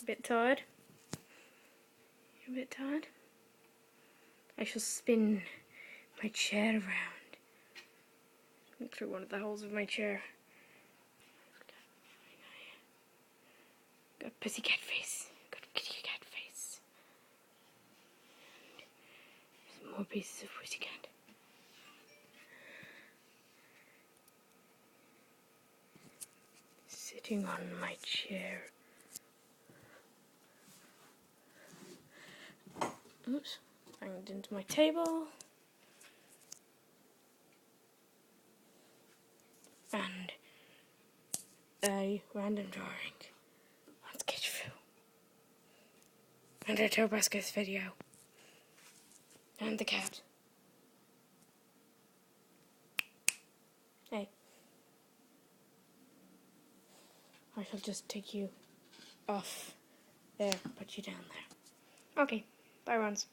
A bit tired? You're a bit tired? I shall spin my chair around. Look through one of the holes of my chair. Got a pussycat face. Got a kitty cat face. Some more pieces of pussycat. Sitting on my chair. Oops, banged into my table. And a random drawing on Sketchful. And a Tobuscus video. And the cat. Hey. I shall just take you off there, put you down there. Okay, bye, Rons.